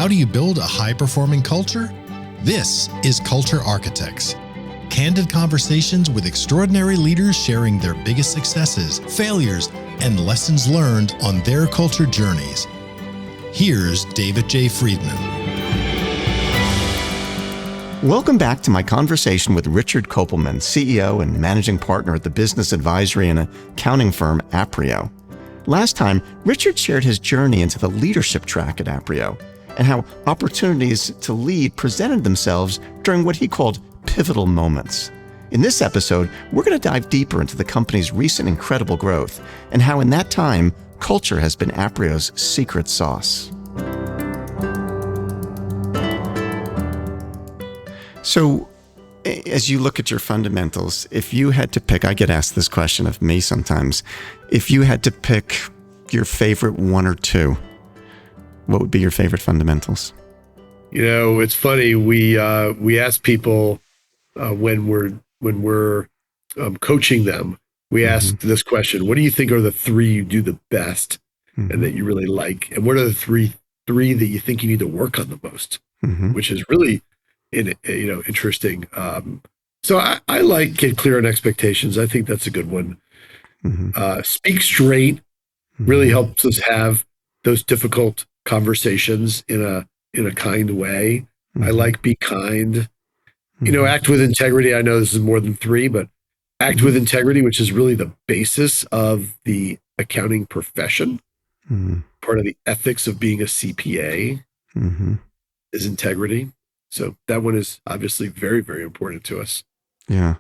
How do you build a high-performing culture? This is Culture Architects. Candid conversations with extraordinary leaders sharing their biggest successes, failures, and lessons learned on their culture journeys. Here's David J. Friedman. Welcome back to my conversation with Richard Kopelman, CEO and managing partner at the business advisory and accounting firm Aprio. Last time, Richard shared his journey into the leadership track at Aprio and how opportunities to lead presented themselves during what he called pivotal moments. In this episode, we're going to dive deeper into the company's recent incredible growth and how in that time, culture has been Aprio's secret sauce. So, as you look at your fundamentals, if you had to pick, I get asked this question of me sometimes, if you had to pick your favorite one or two, what would be your favorite fundamentals? You know, it's funny. We ask people when we're coaching them, we ask this question: what do you think are the three you do the best and that you really like? And what are the three that you think you need to work on the most? Which is really interesting. So I like get clear on expectations. I think that's a good one. Speak straight really helps us have those difficult conversations in a kind way. I like be kind. Act with integrity. I know this is more than three, but act with integrity, which is really the basis of the accounting profession. Part of the ethics of being a CPA is integrity. So that one is obviously very, very important to us. Yeah.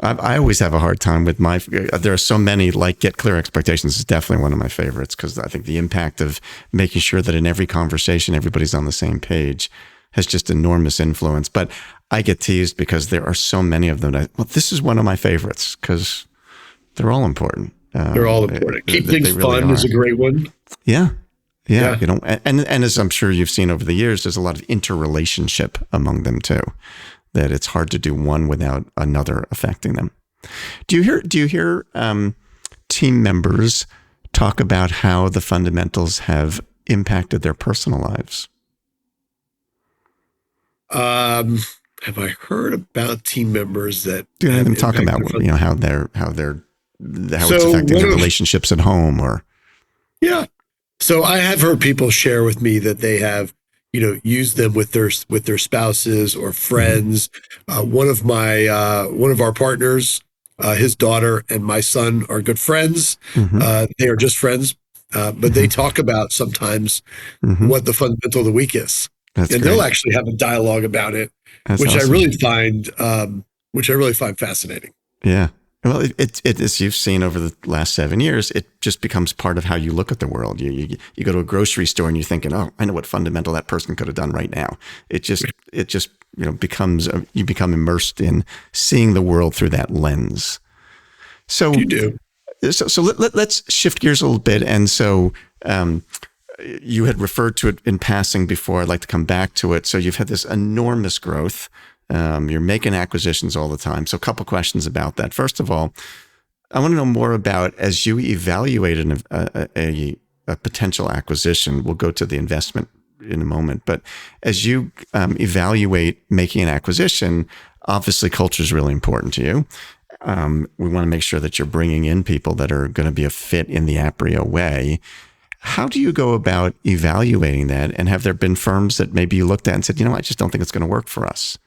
I always have a hard time with there are so many, like get clear expectations is definitely one of my favorites because I think the impact of making sure that in every conversation, everybody's on the same page has just enormous influence. But I get teased because there are so many of them. This is one of my favorites because they're all important. They're all important. Keep things really fun is a great one. Yeah. Yeah. And as I'm sure you've seen over the years, there's a lot of interrelationship among them too, that it's hard to do one without another affecting them. Do you hear team members talk about how the fundamentals have impacted their personal lives? Have I heard about team members that do them talk about how it's affecting their relationships at home or? Yeah. So I have heard people share with me that they have, used them with their spouses or friends. One of our partners, his daughter and my son are good friends. They are just friends, but they talk about sometimes what the fundamental of the week is. That's and great. They'll actually have a dialogue about it, That's which awesome. I really find fascinating. Yeah. Well, it as you've seen over the last 7 years, it just becomes part of how you look at the world. You go to a grocery store and you're thinking, oh, I know what fundamental that person could have done right now. It just becomes you become immersed in seeing the world through that lens. So you do. So let's shift gears a little bit. And so you had referred to it in passing before. I'd like to come back to it. So you've had this enormous growth. You're making acquisitions all the time. So a couple questions about that. First of all, I want to know more about as you evaluate a potential acquisition. We'll go to the investment in a moment. But as you evaluate making an acquisition, obviously culture is really important to you. We want to make sure that you're bringing in people that are going to be a fit in the Aprio way. How do you go about evaluating that? And have there been firms that maybe you looked at and said, I just don't think it's going to work for us?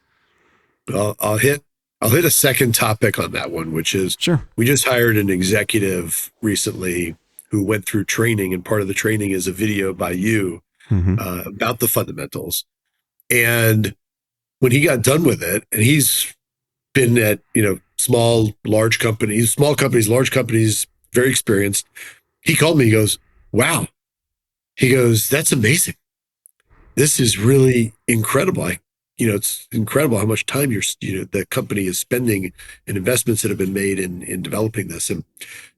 I'll hit a second topic on that one, which is we just hired an executive recently who went through training, and part of the training is a video by you about the fundamentals. And when he got done with it, and he's been at small companies, large companies, very experienced. He called me. He goes, "Wow," he goes, "That's amazing. This is really incredible." It's incredible how much time the company is spending and investments that have been made in developing this. And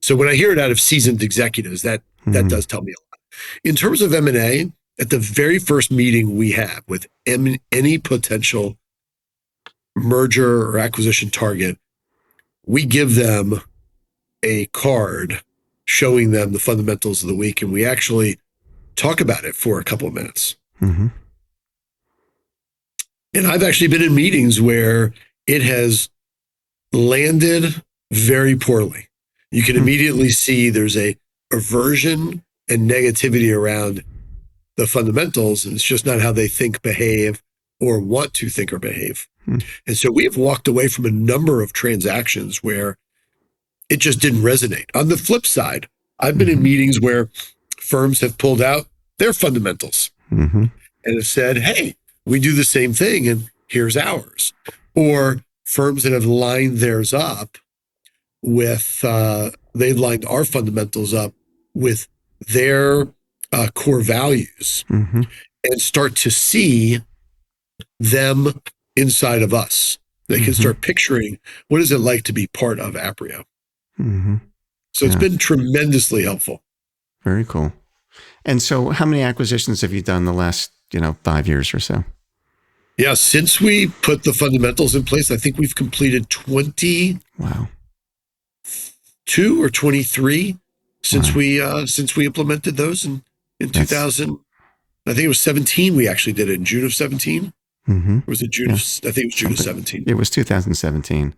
so when I hear it out of seasoned executives, that does tell me a lot. In terms of M&A, at the very first meeting we have with any potential merger or acquisition target, we give them a card showing them the fundamentals of the week, and we actually talk about it for a couple of minutes. And I've actually been in meetings where it has landed very poorly. You can immediately see there's a aversion and negativity around the fundamentals, and it's just not how they think, behave, or want to think or behave. And so we have walked away from a number of transactions where it just didn't resonate. On the flip side, I've been in meetings where firms have pulled out their fundamentals and have said, hey, we do the same thing and here's ours. Or firms that have lined theirs up with, they've lined our fundamentals up with their core values and start to see them inside of us. They can start picturing what is it like to be part of Aprio. So it's been tremendously helpful. Very cool. And so how many acquisitions have you done the last, 5 years or so? Yeah, since we put the fundamentals in place, I think we've completed 22 or 23 since we implemented those in 2000. I think it was 17. We actually did it in June of 17. Or was it June? I think it was June of 17. It was 2017.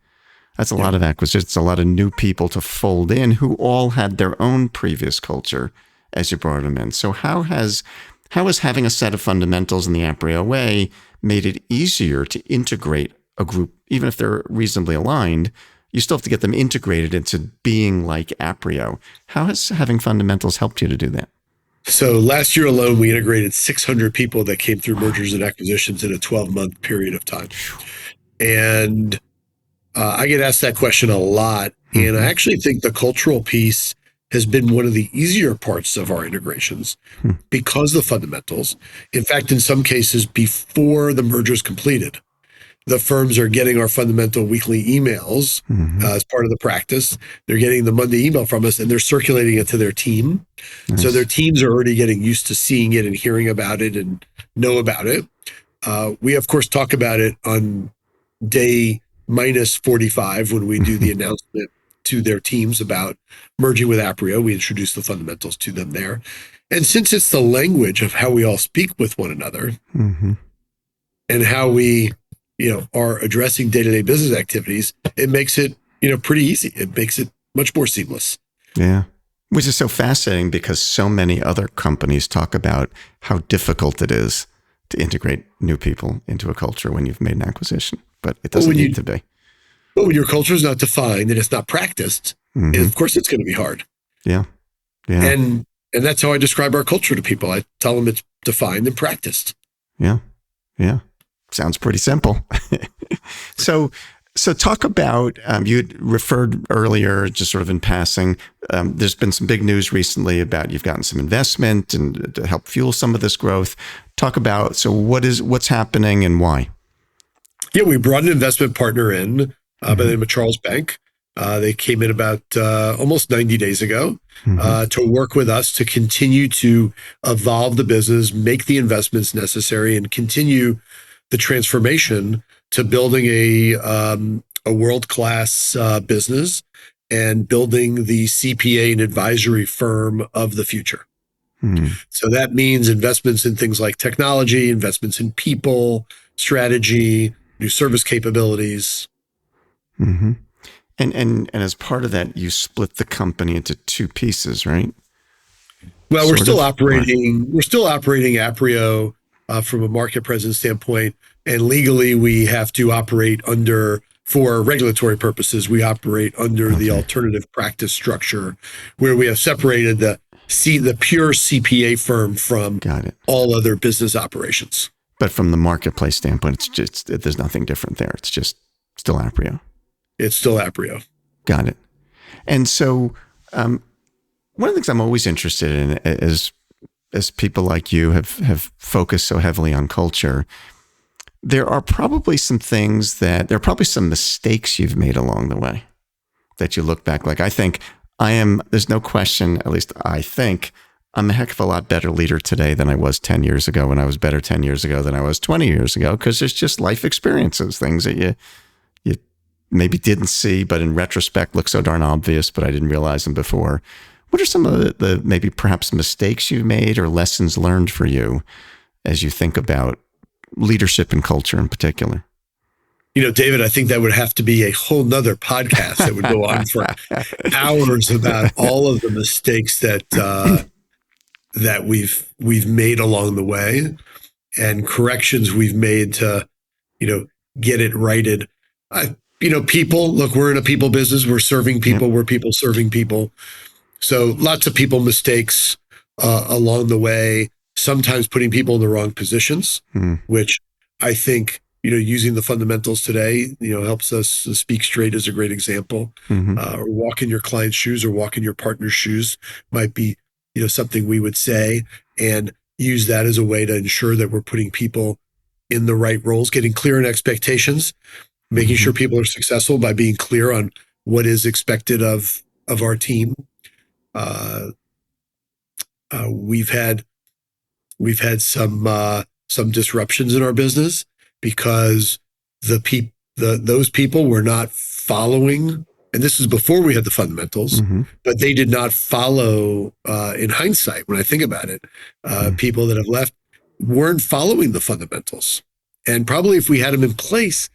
That's a lot of acquisitions, a lot of new people to fold in who all had their own previous culture as you brought them in. So how has having a set of fundamentals in the Aprio Way made it easier to integrate a group, even if they're reasonably aligned? You still have to get them integrated into being like Aprio. How has having fundamentals helped you to do that? So last year alone, we integrated 600 people that came through mergers and acquisitions in a 12-month period of time. And I get asked that question a lot. And I actually think the cultural piece has been one of the easier parts of our integrations because of the fundamentals. In fact, in some cases, before the merger is completed, the firms are getting our fundamental weekly emails as part of the practice. They're getting the Monday email from us and they're circulating it to their team. Nice. So their teams are already getting used to seeing it and hearing about it and know about it. We, of course, talk about it on day minus 45 when we do the announcement to their teams about merging with Aprio. We introduce the fundamentals to them there. And since it's the language of how we all speak with one another and how we are addressing day-to-day business activities, it makes it, pretty easy. It makes it much more seamless. Yeah. Which is so fascinating because so many other companies talk about how difficult it is to integrate new people into a culture when you've made an acquisition, but it doesn't need to be. But when your culture is not defined and it's not practiced, of course it's going to be hard. Yeah. Yeah. And that's how I describe our culture to people. I tell them it's defined and practiced. Yeah. Yeah. Sounds pretty simple. So talk about, you referred earlier, just sort of in passing, there's been some big news recently about you've gotten some investment and to help fuel some of this growth. Talk about, so what's happening and why? Yeah, we brought an investment partner in by the name of Charles Bank. They came in about almost 90 days ago to work with us to continue to evolve the business, make the investments necessary, and continue the transformation to building a world-class business and building the CPA and advisory firm of the future. So that means investments in things like technology, investments in people, strategy, new service capabilities. And as part of that, you split the company into two pieces, right? Well, we're still operating Aprio from a market presence standpoint, and legally we have to operate under, for regulatory purposes, we operate under the alternative practice structure, where we have separated the pure CPA firm from all other business operations. But from the marketplace standpoint, there's nothing different there. It's just still Aprio. It's still Aprio. Got it. And so one of the things I'm always interested in is, as people like you have focused so heavily on culture, there are probably some mistakes you've made along the way that you look back. Like, I think there's no question, at least I think, I'm a heck of a lot better leader today than I was 10 years ago, and I was better 10 years ago than I was 20 years ago, because there's just life experiences, things that you maybe didn't see, but in retrospect look so darn obvious, but I didn't realize them before. What are some of the maybe perhaps mistakes you've made or lessons learned for you as you think about leadership and culture in particular? David, I think that would have to be a whole nother podcast that would go on for hours about all of the mistakes that we've made along the way and corrections we've made to, get it righted. People, look, we're in a people business. We're serving people. We're people serving people. So lots of people mistakes along the way, sometimes putting people in the wrong positions, which I think, using the fundamentals today, helps us speak straight is a great example. Or walk in your client's shoes or walk in your partner's shoes might be, something we would say, and use that as a way to ensure that we're putting people in the right roles, getting clear on expectations, making sure people are successful by being clear on what is expected of our team. We've had some disruptions in our business because those people were not following, and this was before we had the fundamentals, but they did not follow, in hindsight, when I think about it, people that have left weren't following the fundamentals. And probably if we had them in place,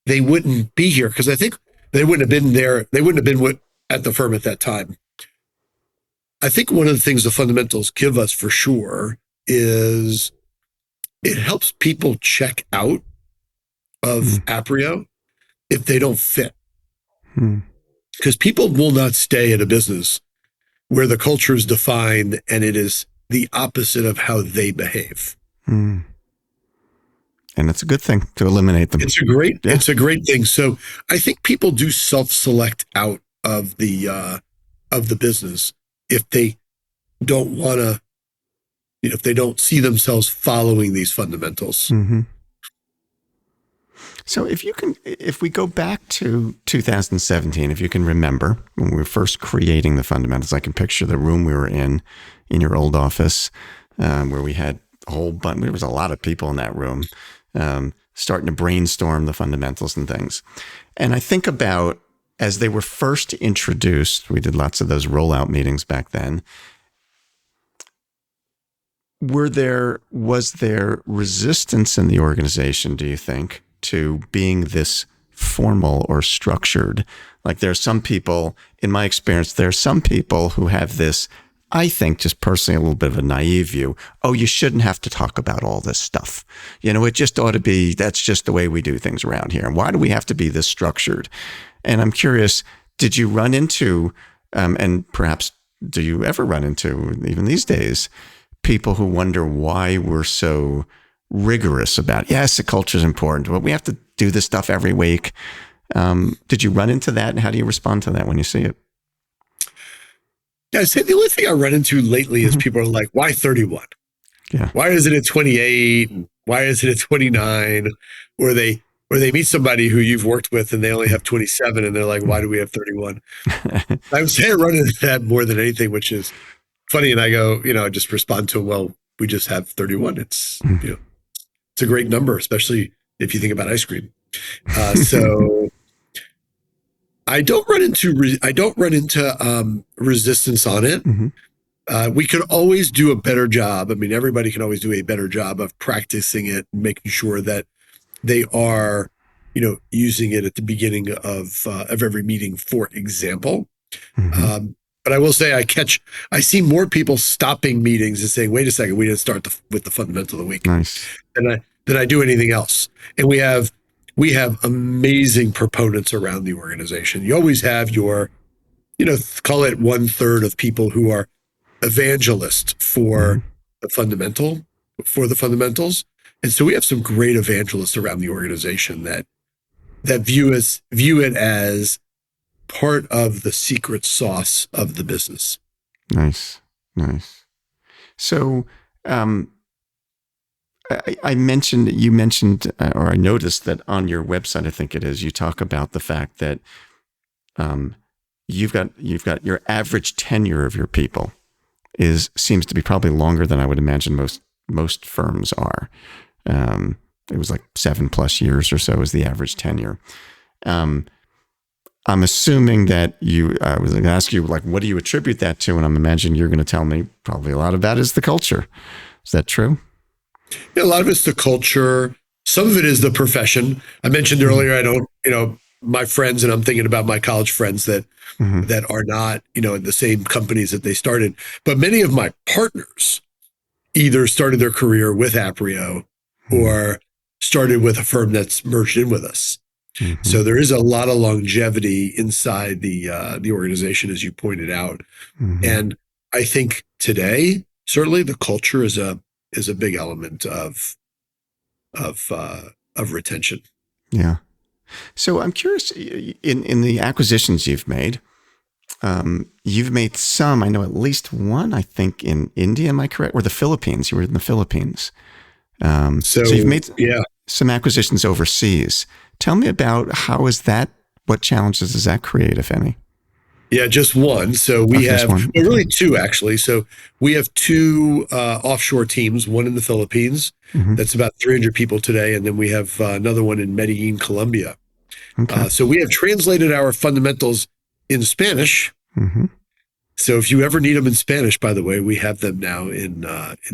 they wouldn't be here, because I think they wouldn't have been there. They wouldn't have been at the firm at that time. I think one of the things the fundamentals give us for sure is it helps people check out of Aprio if they don't fit. Because people will not stay at a business where the culture is defined and it is the opposite of how they behave. And it's a good thing to eliminate them. It's a great thing. So I think people do self-select out of the business if they don't want to, if they don't see themselves following these fundamentals. So if we go back to 2017, if you can remember when we were first creating the fundamentals, I can picture the room we were in your old office, where we had a whole bunch, there was a lot of people in that room, starting to brainstorm the fundamentals and things. And I think about, as they were first introduced, we did lots of those rollout meetings back then. Was there resistance in the organization, do you think, to being this formal or structured? Like, there are some people, in my experience, there are some people who have this, I think, just personally, a little bit of a naive view. Oh, you shouldn't have to talk about all this stuff. It just ought to be, that's just the way we do things around here. And why do we have to be this structured? And I'm curious, did you run into, and perhaps do you ever run into, even these days, people who wonder why we're so rigorous about, yes, the culture is important, but we have to do this stuff every week. Did you run into that? And how do you respond to that when you see it? Yeah, I'd say the only thing I run into lately is people are like, why 31? Yeah. Why is it at 28? Why is it at 29? Or they meet somebody who you've worked with and they only have 27 and they're like, why do we have 31? I would say I run into that more than anything, which is funny. And I go, I just respond to, well, we just have 31. It's, it's a great number, especially if you think about ice cream. So I don't run into resistance on it. We could always do a better job. I mean, everybody can always do a better job of practicing it, making sure that they are, using it at the beginning of every meeting, for example. But I will say I see more people stopping meetings and saying, wait a second, we didn't start with the fundamental of the week. Nice. Than I do anything else. And we have amazing proponents around the organization. You always have your, call it 1/3 of people who are evangelists for the fundamentals. And so we have some great evangelists around the organization that view it as part of the secret sauce of the business. Nice. So, you mentioned, or I noticed that on your website, I think it is, you talk about the fact that you've got your average tenure of your people seems to be probably longer than I would imagine most firms are. It was like 7+ years or so is the average tenure. I'm assuming that I was going to ask you, like, what do you attribute that to? And I'm imagining you're going to tell me probably a lot of that is the culture. Is that true? Yeah, a lot of it's the culture. some of it is the profession. I mentioned earlier, I don't, my friends, and I'm thinking about my college friends that are not, in the same companies that they started. But many of my partners either started their career with Aprio or started with a firm that's merged in with us. So there is a lot of longevity inside the organization, as you pointed out. And I think today, certainly the culture is a big element of retention. Yeah. So I'm curious, in the acquisitions you've made some, I know at least one, I think in India, am I correct? Or the Philippines? You were in the Philippines. So you've made some acquisitions overseas. Tell me about how is that, what challenges does that create, if any? Yeah, just one. So we have really two, actually. So we have two offshore teams, one in the Philippines, that's about 300 people today. And then we have another one in Medellin, Colombia. Okay. So we have translated our fundamentals in Spanish. So if you ever need them in Spanish, by the way, we have them now in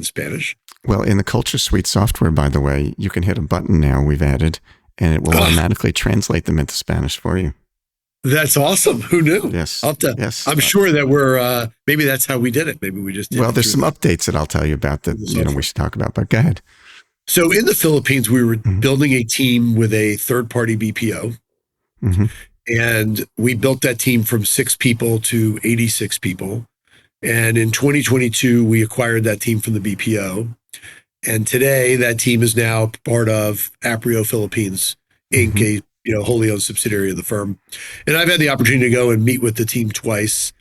Spanish. Well, in the Culture Suite software, by the way, you can hit a button now we've added, and it will automatically translate them into Spanish for you. That's awesome. Who knew? Yes. I'm sure that we're, maybe that's how we did it. Maybe we just did Well, there's some updates that I'll tell you about that, we should talk about, but go ahead. So in the Philippines, we were building a team with a third-party BPO. And we built that team from 6 people to 86 people. And in 2022, we acquired that team from the BPO. And today, that team is now part of Aprio Philippines, Inc., a wholly owned subsidiary of the firm. And I've had the opportunity to go and meet with the team twice.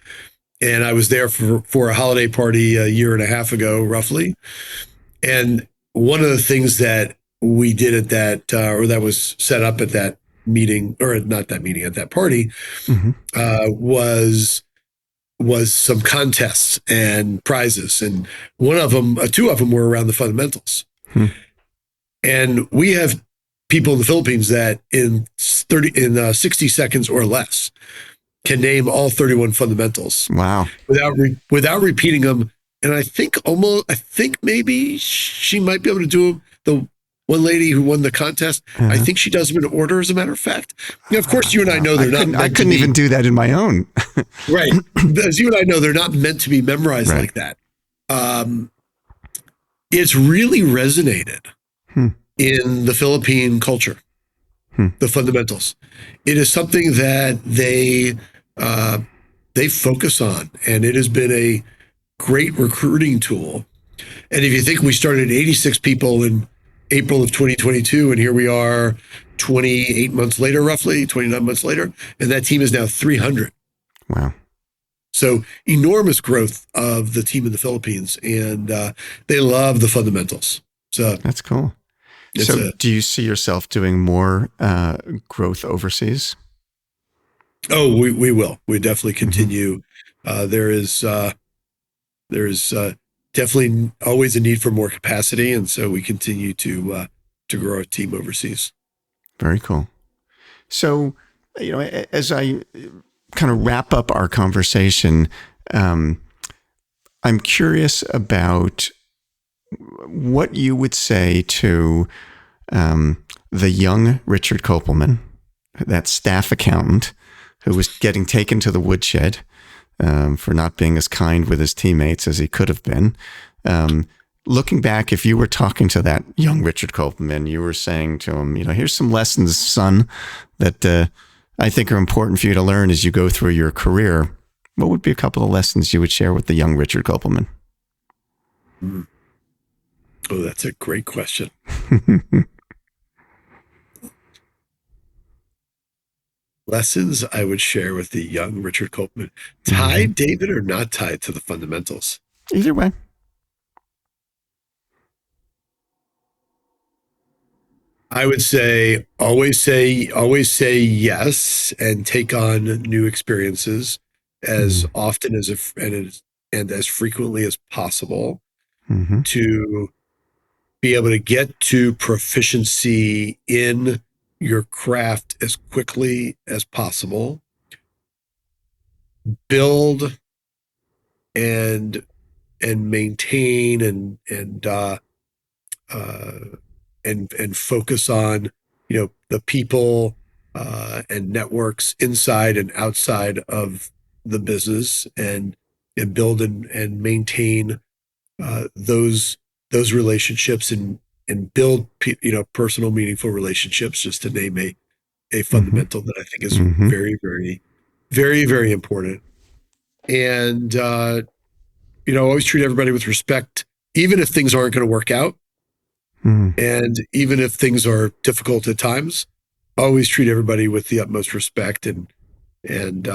And I was there for a holiday party a year and a half ago, roughly. And one of the things that we did at that, or that was set up at that meeting, or not that meeting, at that party, was some contests and prizes. And one of them, 2 of them were around the fundamentals. And we have people in the Philippines that in 60 seconds or less can name all 31 fundamentals. Wow. Without repeating them. And I think maybe she might be able to do the one lady who won the contest. I think she does them in order, as a matter of fact. Of course, you and I know I couldn't even do that in my own. Right. As you and I know, they're not meant to be memorized like that. It's really resonated in the Philippine culture, the fundamentals. It is something that they focus on, and it has been a great recruiting tool. And if you think we started 86 people in April of 2022, and here we are 28 months later, roughly 29 months later, and that team is now 300. Wow. So enormous growth of the team in the Philippines, and they love the fundamentals. So that's cool. So do you see yourself doing more growth overseas? Oh, we will. We definitely continue. There is definitely always a need for more capacity, and so we continue to grow our team overseas. Very cool. So, as I kind of wrap up our conversation, I'm curious about what you would say to the young Richard Kopelman, that staff accountant who was getting taken to the woodshed for not being as kind with his teammates as he could have been. Looking back, if you were talking to that young Richard Kopelman, you were saying to him, here's some lessons, son, that I think are important for you to learn as you go through your career. What would be a couple of lessons you would share with the young Richard Kopelman? Oh, that's a great question. Lessons I would share with the young Richard Kopelman. Tied, David, or not tied to the fundamentals? Either way. I would say always say yes, and take on new experiences as often and as frequently as possible to be able to get to proficiency in your craft as quickly as possible. Build and maintain and and focus on, the people and networks inside and outside of the business, and build and maintain those relationships, and build personal meaningful relationships, just to name a fundamental that I think is very, very, very, very important. And always treat everybody with respect, even if things aren't going to work out, and even if things are difficult at times. Always treat everybody with the utmost respect, and dig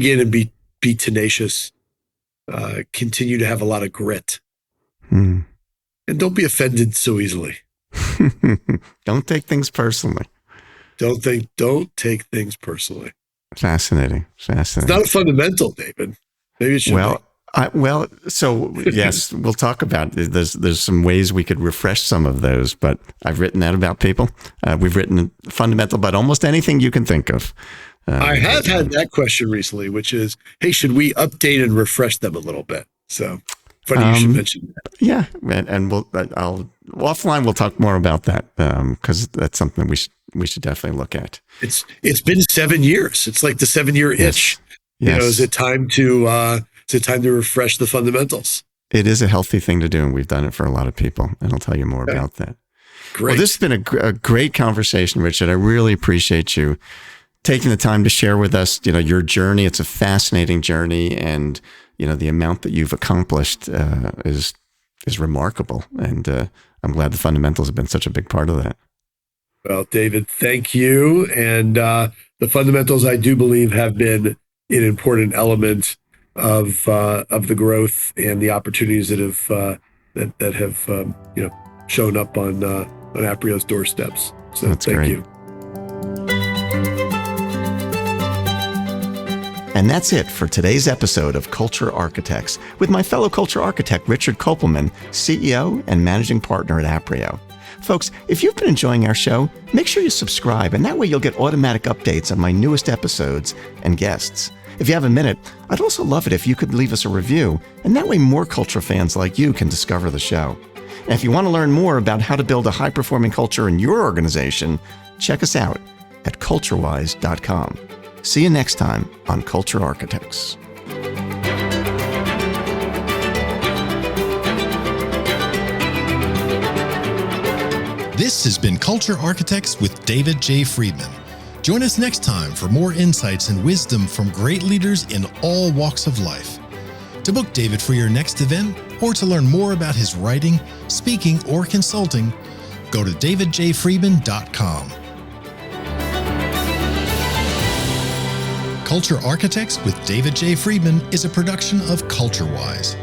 in and be tenacious. Continue to have a lot of grit, and don't be offended so easily. Don't take things personally. Don't take things personally. Fascinating. It's not a fundamental, David. Maybe it should be. So yes, we'll talk about it. There's some ways we could refresh some of those, but I've written that about people. We've written fundamental about almost anything you can think of. I have had that question recently, which is, hey, should we update and refresh them a little bit? So funny you should mention that. Yeah, and offline we'll talk more about that, because that's something we should definitely look at. It's been 7 years. It's like the 7-year itch. Yes. Is it time to refresh the fundamentals? It is a healthy thing to do, and we've done it for a lot of people, and I'll tell you more about that. Great. Well, this has been a great conversation, Richard. I really appreciate you taking the time to share with us, your journey. It's a fascinating journey, and the amount that you've accomplished is remarkable. And I'm glad the fundamentals have been such a big part of that. Well, David, thank you. And the fundamentals, I do believe, have been an important element of the growth and the opportunities that have shown up on Aprio's doorsteps. So that's thank great. you. And that's it for today's episode of Culture Architects with my fellow culture architect, Richard Kopelman, CEO and managing partner at Aprio. Folks, if you've been enjoying our show, make sure you subscribe, and that way you'll get automatic updates on my newest episodes and guests. If you have a minute, I'd also love it if you could leave us a review, and that way more culture fans like you can discover the show. And if you want to learn more about how to build a high-performing culture in your organization, check us out at CultureWise.com. See you next time on Culture Architects. This has been Culture Architects with David J. Friedman. Join us next time for more insights and wisdom from great leaders in all walks of life. To book David for your next event, or to learn more about his writing, speaking, or consulting, go to davidjfriedman.com. Culture Architects with David J. Friedman is a production of CultureWise.